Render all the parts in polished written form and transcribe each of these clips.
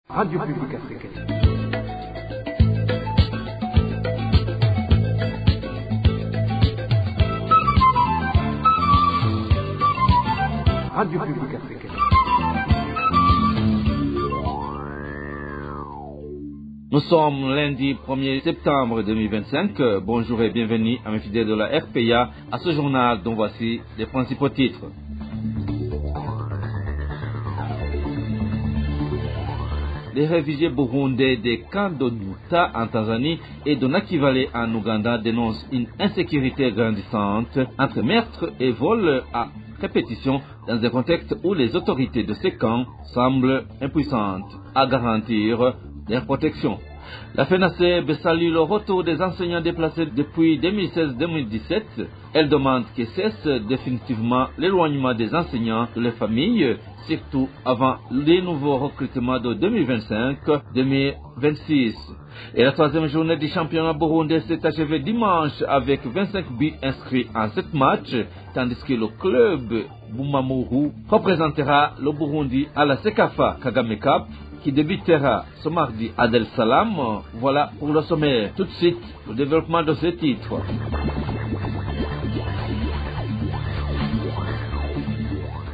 Radio Publique Africaine. Radio Publique Africaine. Nous sommes lundi 1er septembre 2025. Bonjour et bienvenue à mes fidèles de la RPA à ce journal dont voici les principaux titres. Les réfugiés burundais des camps d'Oduta en Tanzanie et de Nakivale en Ouganda dénoncent une insécurité grandissante entre meurtres et vols à répétition dans un contexte où les autorités de ces camps semblent impuissantes à garantir leur protection. La FENASEB salue le retour des enseignants déplacés depuis 2016-2017. Elle demande que cesse définitivement l'éloignement des enseignants de leurs familles, surtout avant les nouveaux recrutements de 2025-2026. Et la troisième journée du championnat burundais s'est achevée dimanche avec 25 buts inscrits en 7 matchs, tandis que le club Bumamuru représentera le Burundi à la Sekafa Kagame Cup, qui débutera ce mardi à Dar es Salaam. Voilà pour le sommaire. Tout de suite, le développement de ce titre.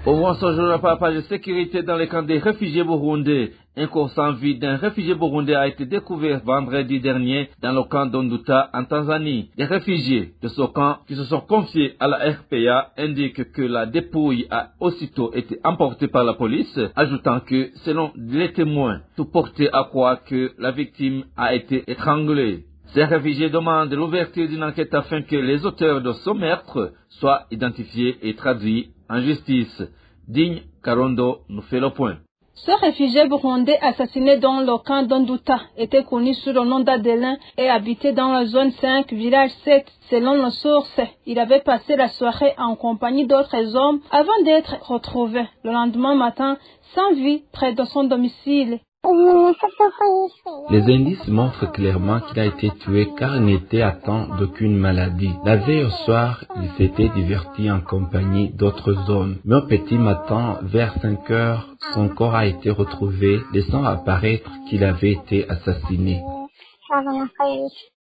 Ouvrons ce jour par la page de sécurité dans les camps des réfugiés burundais. Un corps sans vie d'un réfugié burundais a été découvert vendredi dernier dans le camp d'Onduta en Tanzanie. Les réfugiés de ce camp qui se sont confiés à la RPA indiquent que la dépouille a aussitôt été emportée par la police, ajoutant que, selon les témoins, tout portait à croire que la victime a été étranglée. Ces réfugiés demandent l'ouverture d'une enquête afin que les auteurs de ce meurtre soient identifiés et traduits en justice. Digne Karondo nous fait le point. Ce réfugié burundais assassiné dans le camp d'Onduta était connu sous le nom d'Adelin et habitait dans la zone 5, village 7. Selon nos sources, il avait passé la soirée en compagnie d'autres hommes avant d'être retrouvé le lendemain matin sans vie près de son domicile. Les indices montrent clairement qu'il a été tué car il n'était atteint d'aucune maladie. La veille au soir, il s'était diverti en compagnie d'autres hommes. Mais au petit matin, vers 5 heures, son corps a été retrouvé, laissant apparaître qu'il avait été assassiné.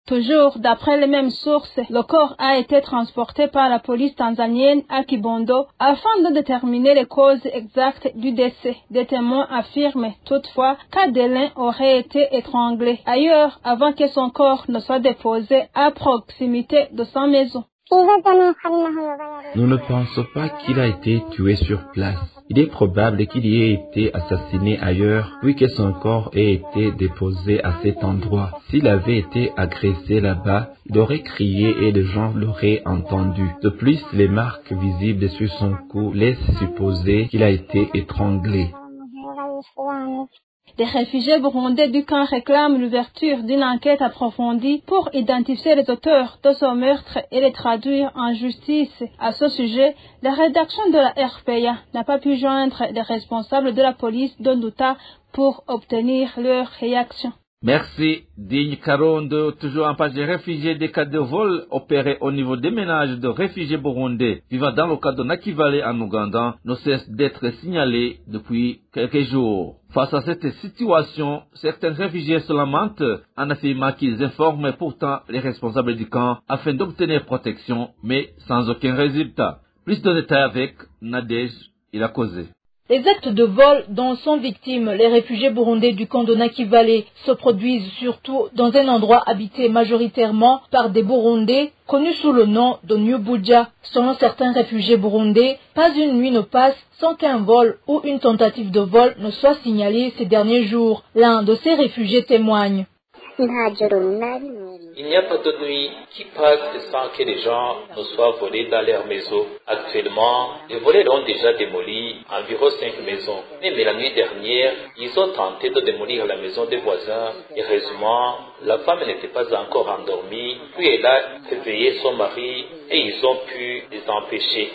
Toujours d'après les mêmes sources, le corps a été transporté par la police tanzanienne à Kibondo afin de déterminer les causes exactes du décès. Des témoins affirment toutefois qu'Adelin aurait été étranglé ailleurs avant que son corps ne soit déposé à proximité de sa maison. Nous ne pensons pas qu'il a été tué sur place. Il est probable qu'il y ait été assassiné ailleurs, puis que son corps ait été déposé à cet endroit. S'il avait été agressé là-bas, il aurait crié et les gens l'auraient entendu. De plus, les marques visibles sur son cou laissent supposer qu'il a été étranglé. Les réfugiés burundais du camp réclament l'ouverture d'une enquête approfondie pour identifier les auteurs de ce meurtre et les traduire en justice. À ce sujet, la rédaction de la RPA n'a pas pu joindre les responsables de la police d'Onduta pour obtenir leur réaction. Merci, Digne Karondo. Toujours en page des réfugiés, des cas de vol opérés au niveau des ménages de réfugiés burundais vivant dans le cas de Nakivale en Ouganda ne cessent d'être signalés depuis quelques jours. Face à cette situation, certains réfugiés se lamentent en affirmant qu'ils informent pourtant les responsables du camp afin d'obtenir protection, mais sans aucun résultat. Plus de détails avec Nadej Irakoze. Les actes de vol dont sont victimes les réfugiés burundais du camp de Nakivale se produisent surtout dans un endroit habité majoritairement par des Burundais connus sous le nom de New Buja. Selon certains réfugiés burundais, pas une nuit ne passe sans qu'un vol ou une tentative de vol ne soit signalée ces derniers jours. L'un de ces réfugiés témoigne. Il n'y a pas de nuit qui passe sans que les gens ne soient volés dans leurs maisons. Actuellement, les voleurs ont déjà démoli environ 5 maisons. Mais la nuit dernière, ils ont tenté de démolir la maison des voisins. Heureusement, la femme n'était pas encore endormie. Puis elle a réveillé son mari et ils ont pu les empêcher.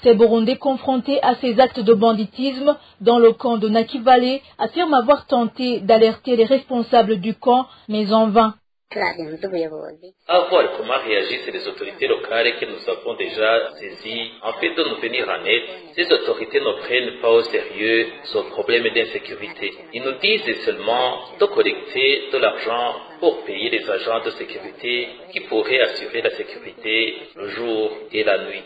Ces Burundais confrontés à ces actes de banditisme dans le camp de Nakivale affirment avoir tenté d'alerter les responsables du camp, mais en vain. À voir comment réagissent les autorités locales que nous avons déjà saisies en fait de nous venir en aide. Ces autorités ne prennent pas au sérieux ce problème d'insécurité. Ils nous disent seulement de collecter de l'argent pour payer les agents de sécurité qui pourraient assurer la sécurité le jour et la nuit.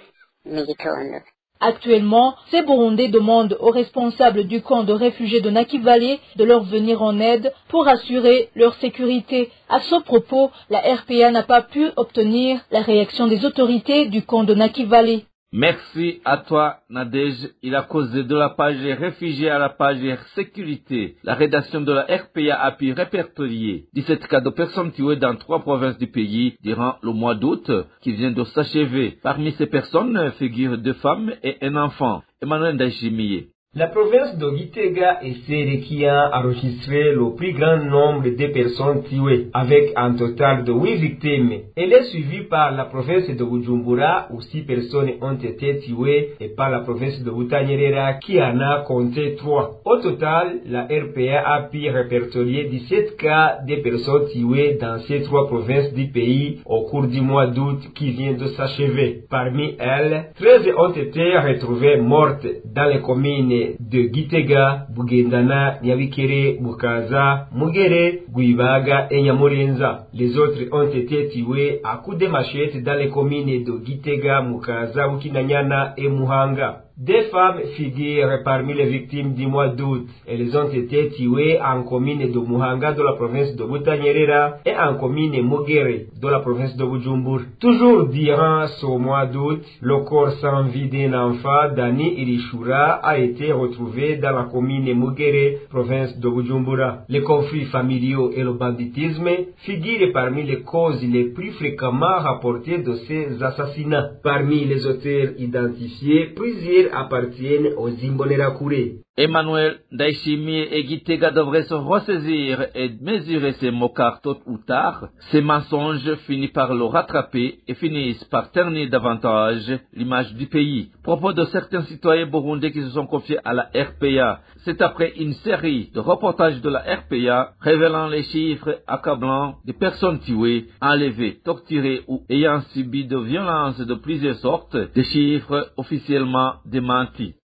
Actuellement, ces Burundais demandent aux responsables du camp de réfugiés de Nakivale de leur venir en aide pour assurer leur sécurité. À ce propos, la RPA n'a pas pu obtenir la réaction des autorités du camp de Nakivale. Merci à toi, Nadège. Il a causé de la page réfugiés à la page sécurité. La rédaction de la RPA a pu répertorier 17 cas de personnes tuées dans 3 provinces du pays durant le mois d'août qui vient de s'achever. Parmi ces personnes figurent 2 femmes et un enfant. Emmanuel Ndayishimiye. La province de Gitega est celle qui a enregistré le plus grand nombre de personnes tuées, avec un total de 8 victimes. Elle est suivie par la province de Bujumbura, où 6 personnes ont été tuées, et par la province de Butanyerera, qui en a compté 3. Au total, la RPA a pu répertorier 17 cas de personnes tuées dans ces 3 provinces du pays au cours du mois d'août qui vient de s'achever. Parmi elles, 13 ont été retrouvées mortes dans les communes de Gitega, Bugendana, Nyabikere, Bukaza, Mugere, Guibaga et Nyamurenza. Les autres ont été tués à coups de machette dans les communes de Gitega, Mukaza, Bukinanyana et Muhanga. 2 femmes figurent parmi les victimes du mois d'août. Elles ont été tuées en commune de Muhanga de la province de Butanyerera et en commune Mugere de la province de Bujumbura. Toujours durant ce mois d'août, le corps sans vie d'un enfant, Dani Irishura, a été retrouvé dans la commune Mugere, province de Bujumbura. Les conflits familiaux et le banditisme figurent parmi les causes les plus fréquemment rapportées de ces assassinats. Parmi les auteurs identifiés, plusieurs appartiennent aux Imbonerakure. Emmanuel Ndayishimiye et Gitega devraient se ressaisir et mesurer ces mocards tôt ou tard. Ces mensonges finissent par le rattraper et finissent par ternir davantage l'image du pays. Propos de certains citoyens burundais qui se sont confiés à la RPA. C'est après une série de reportages de la RPA révélant les chiffres accablants de personnes tuées, enlevées, torturées ou ayant subi de violences de plusieurs sortes, des chiffres officiellement démentis.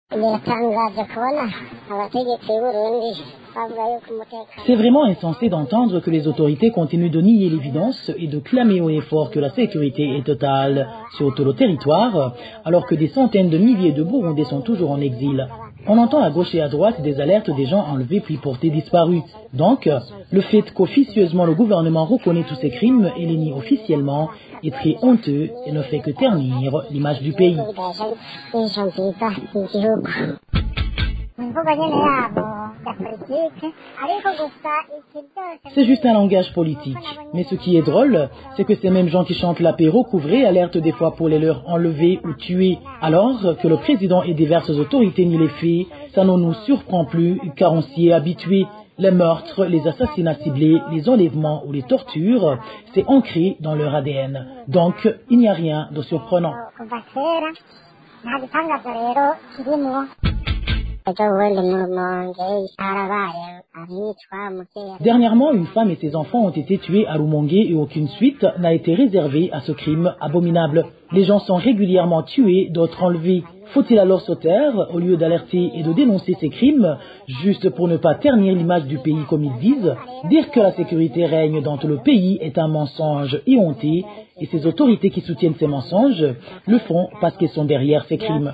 C'est vraiment insensé d'entendre que les autorités continuent de nier l'évidence et de clamer haut et fort que la sécurité est totale sur tout le territoire, alors que des centaines de milliers de Burundais sont toujours en exil. On entend à gauche et à droite des alertes des gens enlevés puis portés disparus. Donc, le fait qu'officieusement le gouvernement reconnaît tous ces crimes et les nie officiellement est très honteux et ne fait que ternir l'image du pays. C'est juste un langage politique. Mais ce qui est drôle, c'est que ces mêmes gens qui chantent la paix recouvrée alertent des fois pour les leurs enlevés ou tués. Alors que le président et diverses autorités nient les faits, ça ne nous surprend plus car on s'y est habitué. Les meurtres, les assassinats ciblés, les enlèvements ou les tortures, c'est ancré dans leur ADN. Donc, il n'y a rien de surprenant. Dernièrement, une femme et ses enfants ont été tués à Rumongue et aucune suite n'a été réservée à ce crime abominable. Les gens sont régulièrement tués, d'autres enlevés. Faut-il alors se taire au lieu d'alerter et de dénoncer ces crimes, juste pour ne pas ternir l'image du pays comme ils disent? Dire que la sécurité règne dans tout le pays est un mensonge éhonté, et ces autorités qui soutiennent ces mensonges le font parce qu'elles sont derrière ces crimes.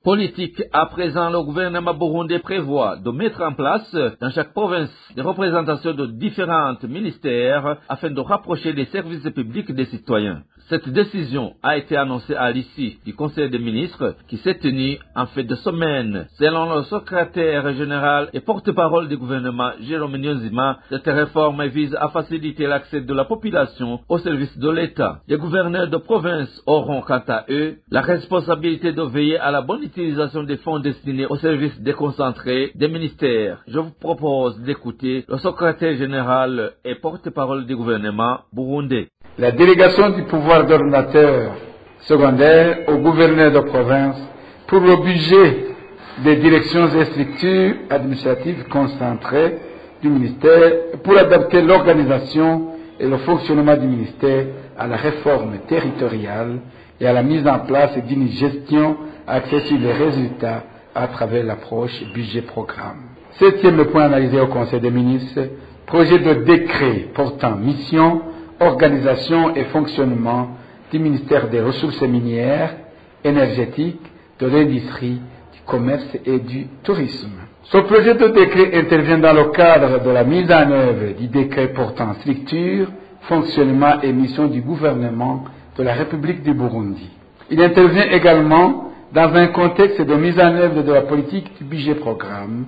Politique. À présent, le gouvernement burundais prévoit de mettre en place dans chaque province des représentations de différents ministères afin de rapprocher les services publics des citoyens. Cette décision a été annoncée à l'issue du Conseil des ministres qui s'est tenu en fin de semaine. Selon le secrétaire général et porte-parole du gouvernement, Jérôme Nyonzima, cette réforme vise à faciliter l'accès de la population aux services de l'État. Les gouverneurs de province auront quant à eux la responsabilité de veiller à la bonne utilisation des fonds destinés aux services déconcentrés des ministères. Je vous propose d'écouter le secrétaire général et porte-parole du gouvernement burundais. La délégation du pouvoir d'ordonnateur secondaire au gouverneur de province pour le budget des directions et structures administratives concentrées du ministère pour adapter l'organisation et le fonctionnement du ministère à la réforme territoriale et à la mise en place d'une gestion axée sur les résultats à travers l'approche budget-programme. Septième point analysé au Conseil des ministres, projet de décret portant mission, organisation et fonctionnement du ministère des Ressources minières, énergétiques, de l'industrie, du commerce et du tourisme. Ce projet de décret intervient dans le cadre de la mise en œuvre du décret portant structure, fonctionnement et mission du gouvernement de la République du Burundi. Il intervient également dans un contexte de mise en œuvre de la politique du budget-programme,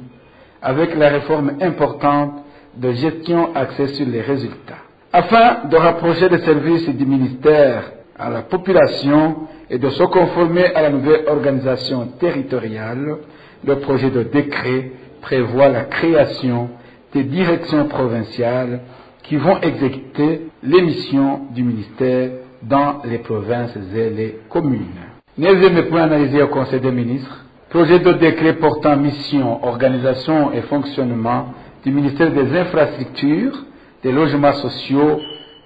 avec la réforme importante de gestion axée sur les résultats. Afin de rapprocher les services du ministère à la population et de se conformer à la nouvelle organisation territoriale, le projet de décret prévoit la création des directions provinciales qui vont exécuter les missions du ministère dans les provinces et les communes. Neuvième point analysé au Conseil des ministres, projet de décret portant mission, organisation et fonctionnement du ministère des Infrastructures, des Logements sociaux,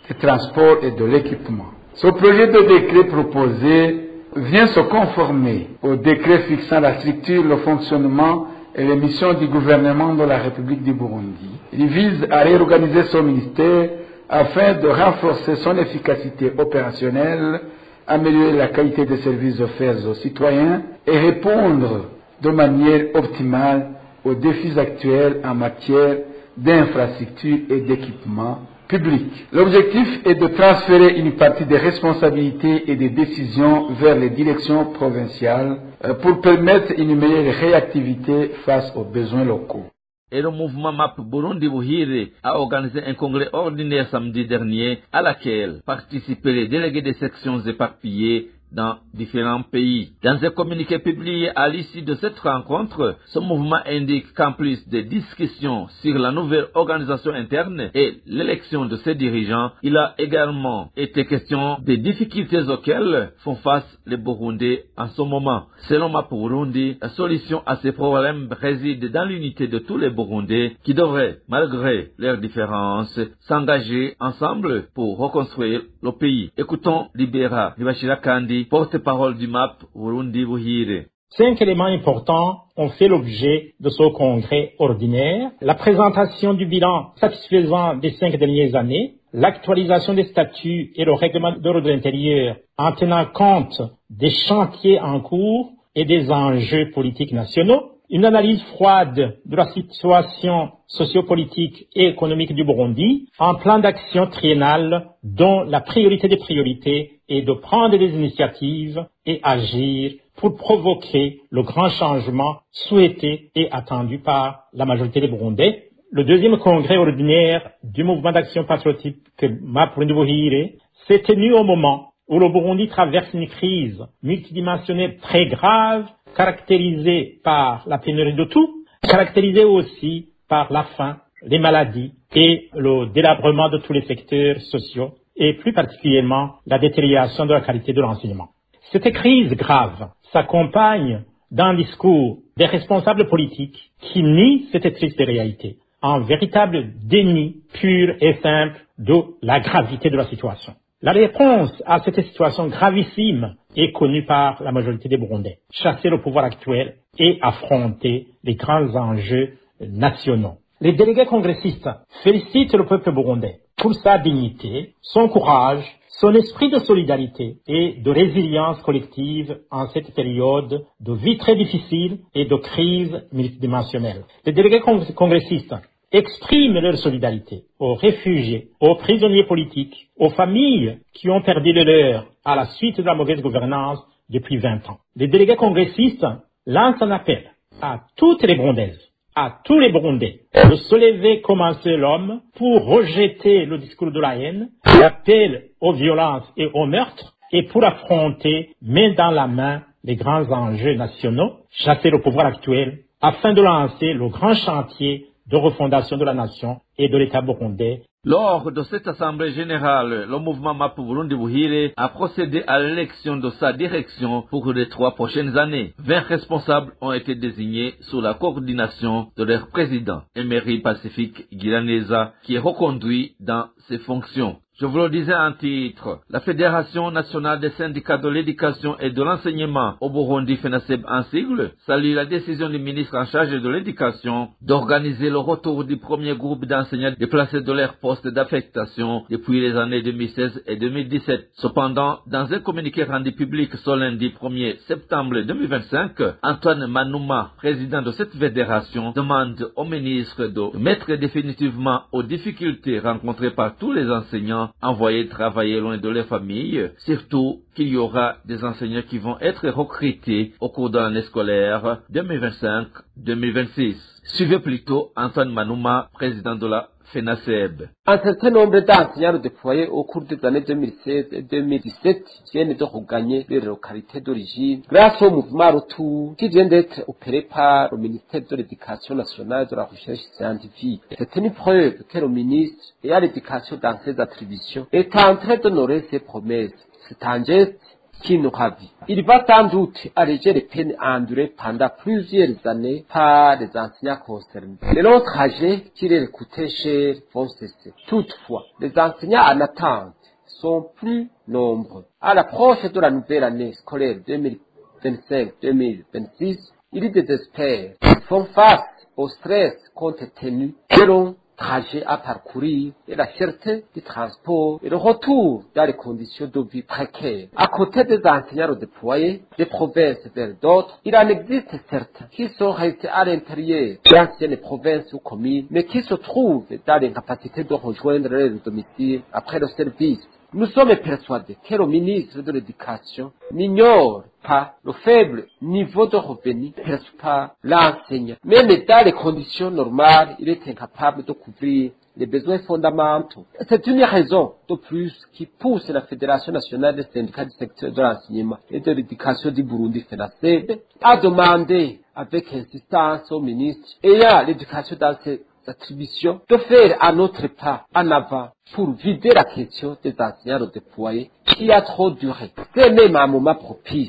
des Transports et de l'Équipement. Ce projet de décret proposé vient se conformer au décret fixant la structure, le fonctionnement et les missions du gouvernement de la République du Burundi. Il vise à réorganiser son ministère afin de renforcer son efficacité opérationnelle, améliorer la qualité des services offerts aux citoyens et répondre de manière optimale aux défis actuels en matière d'infrastructures et d'équipements publics. L'objectif est de transférer une partie des responsabilités et des décisions vers les directions provinciales pour permettre une meilleure réactivité face aux besoins locaux. Et le mouvement MAP Burundi Buhire a organisé un congrès ordinaire samedi dernier à laquelle participaient les délégués des sections éparpillées dans différents pays. Dans un communiqué publié à l'issue de cette rencontre, ce mouvement indique qu'en plus des discussions sur la nouvelle organisation interne et l'élection de ses dirigeants, il a également été question des difficultés auxquelles font face les Burundais en ce moment. Selon MAP Burundi, la solution à ces problèmes réside dans l'unité de tous les Burundais qui devraient, malgré leurs différences, s'engager ensemble pour reconstruire le pays. Écoutons Libera Ribashira Kandi, porte-parole du MAP Burundi Buhire. 5 éléments importants ont fait l'objet de ce congrès ordinaire. La présentation du bilan satisfaisant des 5 dernières années, l'actualisation des statuts et le règlement d'ordre intérieur en tenant compte des chantiers en cours et des enjeux politiques nationaux, une analyse froide de la situation sociopolitique et économique du Burundi, un plan d'action triennal dont la priorité des priorités est de prendre des initiatives et agir pour provoquer le grand changement souhaité et attendu par la majorité des Burundais. Le deuxième congrès ordinaire du mouvement d'action patriotique MAP Burundi Buhire s'est tenu au moment où le Burundi traverse une crise multidimensionnelle très grave, caractérisée par la pénurie de tout, caractérisée aussi par la faim, les maladies et le délabrement de tous les secteurs sociaux, et plus particulièrement la détérioration de la qualité de l'enseignement. Cette crise grave s'accompagne d'un discours des responsables politiques qui nient cette triste réalité, un véritable déni pur et simple de la gravité de la situation. La réponse à cette situation gravissime est connue par la majorité des Burundais. Chasser le pouvoir actuel et affronter les grands enjeux nationaux. Les délégués congressistes félicitent le peuple burundais pour sa dignité, son courage, son esprit de solidarité et de résilience collective en cette période de vie très difficile et de crise multidimensionnelle. Les délégués congressistes expriment leur solidarité aux réfugiés, aux prisonniers politiques, aux familles qui ont perdu le leur à la suite de la mauvaise gouvernance depuis 20 ans. Les délégués congressistes lancent un appel à toutes les Burundaises, à tous les Burundais, de se lever comme un seul homme pour rejeter le discours de la haine, l'appel aux violences et aux meurtres, et pour affronter, main dans la main, les grands enjeux nationaux, chasser le pouvoir actuel, afin de lancer le grand chantier de refondation de la nation et de l'État burundais Lors de cette assemblée générale, le mouvement Mapu Burundi Buhire a procédé à l'élection de sa direction pour les 3 prochaines années. 20 responsables ont été désignés sous la coordination de leur président, Emery Pacifique Giraneza, qui est reconduit dans ses fonctions. Je vous le disais en titre, la Fédération nationale des syndicats de l'éducation et de l'enseignement au Burundi, FENASEB en sigle, salue la décision du ministre en charge de l'éducation d'organiser le retour du premier groupe d'enseignants déplacés de leur poste d'affectation depuis les années 2016 et 2017. Cependant, dans un communiqué rendu public ce lundi 1er septembre 2025, Antoine Manouma, président de cette fédération, demande au ministre de mettre définitivement aux difficultés rencontrées par tous les enseignants envoyés travailler loin de leur famille, surtout qu'il y aura des enseignants qui vont être recrutés au cours de l'année scolaire 2025-2026. Suivez plutôt Antoine Manouma, président de la FENASEB. Un certain nombre d'enseignants déployés au cours des années 2016 et 2017 viennent de regagner leur localité d'origine grâce au mouvement Retour qui vient d'être opéré par le ministère de l'Éducation nationale et de la recherche scientifique. C'est une preuve que le ministre et à l'éducation dans ses attributions est en train d'honorer ses promesses. C'est un geste qui nous ravit. Il va sans doute alléger les peines endurées pendant plusieurs années par les enseignants concernés. Les longs trajets qui les coûtaient cher vont cesser. Toutefois, les enseignants en attente sont plus nombreux. À l'approche de la nouvelle année scolaire 2025-2026, ils désespèrent. Ils font face au stress compte tenu de longs trajets à parcourir et la cherté du transport et le retour dans les conditions de vie précaires. À côté des enseignants déployés des provinces vers d'autres, il en existe certains qui sont restés à l'intérieur d'anciennes provinces ou communes, mais qui se trouvent dans l'incapacité de rejoindre leur domicile après le service. Nous sommes persuadés que le ministre de l'Éducation n'ignore pas le faible niveau de revenu perçu par l'enseignant. Même dans les conditions normales, il est incapable de couvrir les besoins fondamentaux. C'est une raison de plus qui pousse la Fédération nationale des syndicats du secteur de l'enseignement et de l'éducation du Burundi, FENASEB, à demander avec insistance au ministre ayant l'éducation dans ses attributions de faire un autre pas en avant pour vider la question des enseignants déployés qui a trop duré. C'est même un moment propice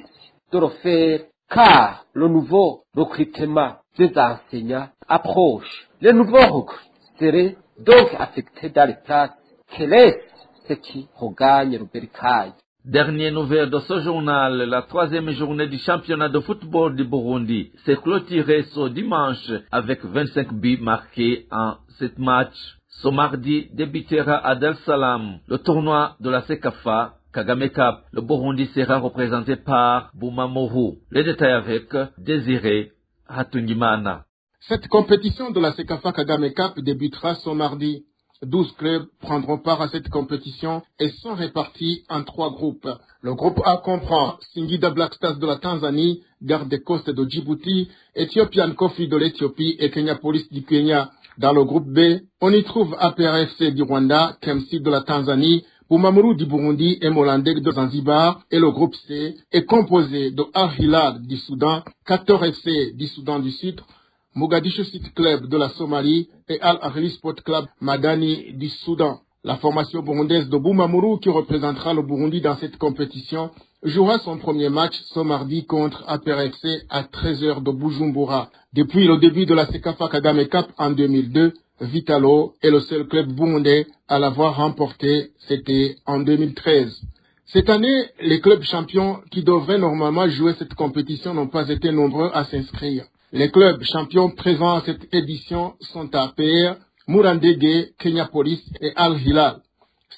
de le faire car le nouveau recrutement des enseignants approche. Les nouveaux recrues seraient donc affectés dans les places que laissent ceux qui regagnent le bercail. Dernière nouvelle de ce journal, la 3e journée du championnat de football du Burundi s'est clôturée ce dimanche avec 25 buts marqués en 7 matchs. Ce mardi débutera à Dar es Salaam le tournoi de la CECAFA Kagame Cup. Le Burundi sera représenté par Bumamuru. Les détails avec Désiré Hatungimana. Cette compétition de la CECAFA Kagame Cup débutera ce mardi. 12 clubs prendront part à cette compétition et sont répartis en 3 groupes. Le groupe A comprend Singida Black Stars de la Tanzanie, Garde des Côtes de Djibouti, Ethiopian Coffee de l'Éthiopie et Kenya Police du Kenya. Dans le groupe B, on y trouve APRFC du Rwanda, KMC de la Tanzanie, Bumamuru du Burundi et Molandek de Zanzibar. Et le groupe C est composé de Al Hilal du Soudan, Qatar FC du Soudan du Sud, Mogadishu City Club de la Somalie et Al Ahly Sport Club Madani du Soudan. La formation burundaise de Bumamuru, qui représentera le Burundi dans cette compétition, jouera son premier match ce mardi contre APRFC à 13h de Bujumbura. Depuis le début de la CECAFA Kagame Cup en 2002, Vitalo est le seul club burundais à l'avoir remporté, c'était en 2013. Cette année, les clubs champions qui devraient normalement jouer cette compétition n'ont pas été nombreux à s'inscrire. Les clubs champions présents à cette édition sont APR, Mourandege, Kenya Police et Al Hilal.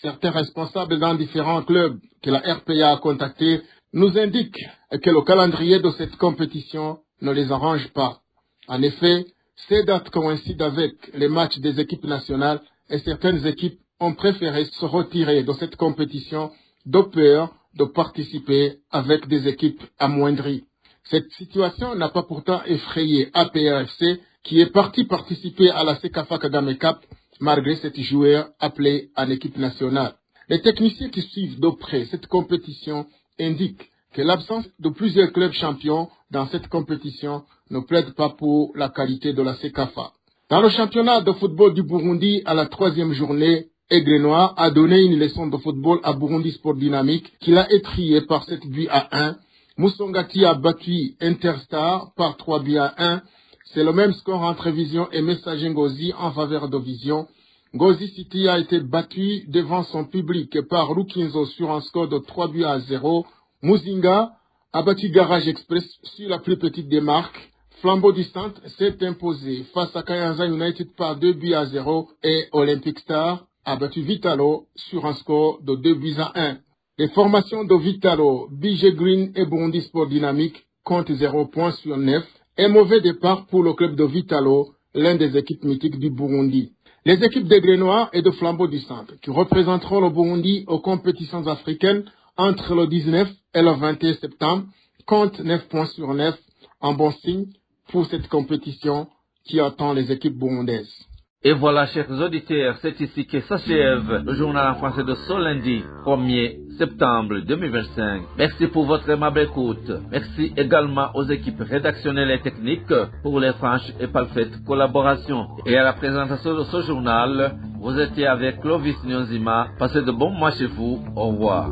Certains responsables dans différents clubs que la RPA a contactés nous indiquent que le calendrier de cette compétition ne les arrange pas. En effet, ces dates coïncident avec les matchs des équipes nationales et certaines équipes ont préféré se retirer de cette compétition de peur de participer avec des équipes amoindries. Cette situation n'a pas pourtant effrayé APRFC qui est parti participer à la CECAFA Kagame Cup malgré 7 joueurs appelés en équipe nationale. Les techniciens qui suivent de près cette compétition indiquent que l'absence de plusieurs clubs champions dans cette compétition ne plaide pas pour la qualité de la CECAFA. Dans le championnat de football du Burundi, à la 3e journée, Aigle Noir a donné une leçon de football à Burundi Sport Dynamique qu'il a étrié par 7 buts à 1. Moussongati a battu Interstar par 3 buts à 1. C'est le même score entre Vision et Messager Ngozi en faveur de Vision. Ngozi City a été battu devant son public par Rukinzo sur un score de 3 buts à 0. Muzinga a battu Garage Express sur la plus petite des marques. Flambeau du Centre s'est imposé face à Kayanza United par 2 buts à 0 et Olympic Star a battu Vitalo sur un score de 2 buts à 1. Les formations de Vitalo, BG Green et Burundi Sport Dynamique comptent 0 points sur 9. Un mauvais départ pour le club de Vitalo, l'un des équipes mythiques du Burundi. Les équipes d'Aigle Noir et de Flambeau du Centre, qui représenteront le Burundi aux compétitions africaines entre le 19 et le 21 septembre, comptent 9 points sur 9, un bon signe pour cette compétition qui attend les équipes burundaises. Et voilà, chers auditeurs, c'est ici que s'achève le journal en français de ce lundi 1er septembre 2025. Merci pour votre aimable écoute. Merci également aux équipes rédactionnelles et techniques pour les franches et parfaites collaborations. Et à la présentation de ce journal, vous étiez avec Clovis Nyonzima. Passez de bons mois chez vous. Au revoir.